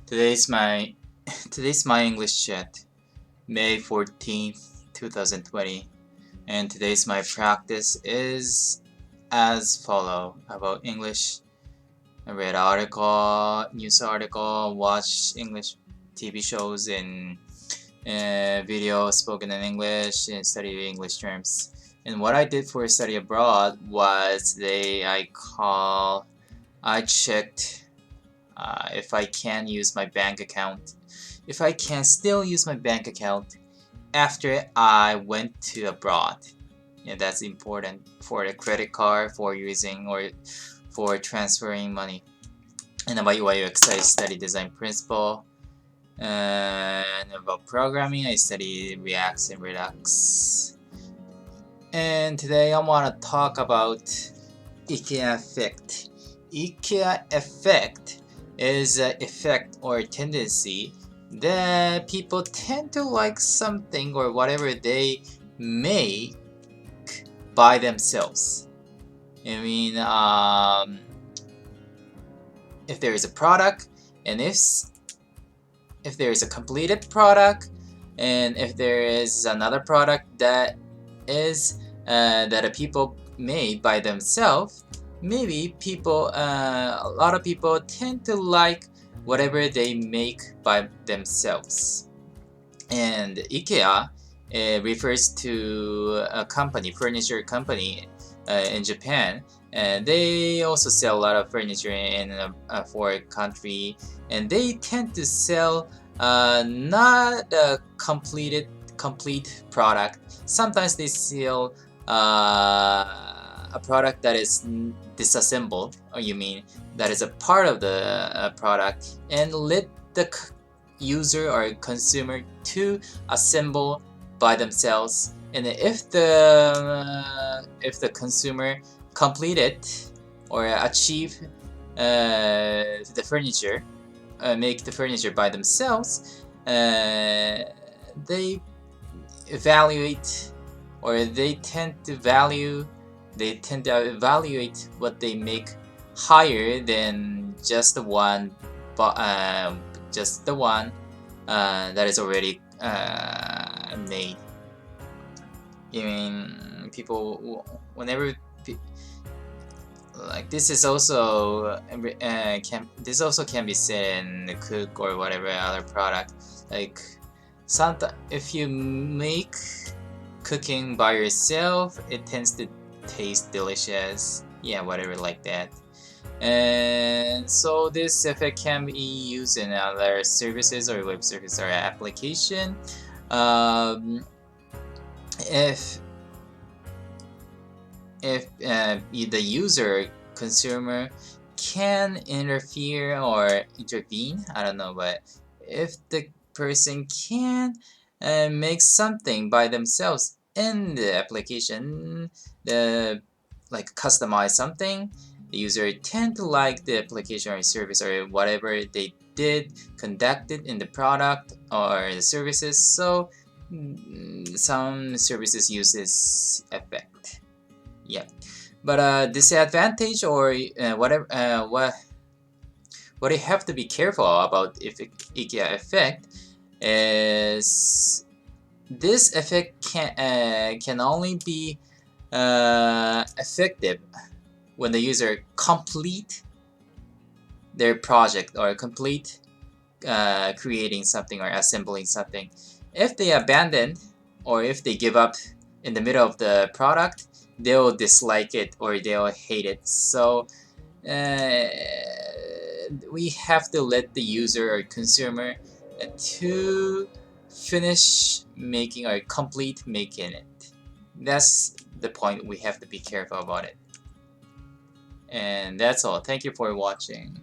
Today's my today's my English chat, May 14th, 2020, and today's my practice is as follow about English. I read article, news article, watch English TV shows and video spoken in English and study English terms. And what I did for study abroad was I checked if I can use my bank account, if I can still use my bank account after I went to abroad. Yeah, that's important for the credit card, for using or for transferring money. And about UI UX, I study design principle. And about programming, I study React and Redux. And today I want to talk about IKEA effect. IKEA effect is an effect or tendency that people tend to like something or whatever they make by themselves. I mean, if there is a product, and if there is a completed product, and if there is another product that is that people made by themselves, maybe a lot of people tend to like whatever they make by themselves. And IKEA refers to a company, furniture company in Japan. And they also sell a lot of furniture in a foreign country, and they tend to sell not a complete product. Sometimes they sell a product that is disassembled, or you mean that is a part of the product, and let the user or consumer to assemble by themselves. And if the consumer complete it or achieve the furniture, make the furniture by themselves, they evaluate or they tend to evaluate what they make higher than just the one that is already made. I mean, people whenever like this is also can be said in the cook or whatever other product. Like sometimes if you make cooking by yourself, it tends to taste delicious. Yeah, whatever like that. And so this effect can be used in other services or web service or application. If the user consumer can interfere or intervene, I don't know, but if the person can make something by themselves in the application, like customize something, the user tend to like the application or service or whatever they did conducted in the product or the services. So some services use this effect. Yeah, but disadvantage or what you have to be careful about if IKEA effect is this effect can only be effective when the user complete their project or complete creating something or assembling something. If they abandon or if they give up in the middle of the product, they'll dislike it or they'll hate it. So we have to let the user or consumer to finish making or complete making it. That's the point. We have to be careful about it. And that's all. Thank you for watching.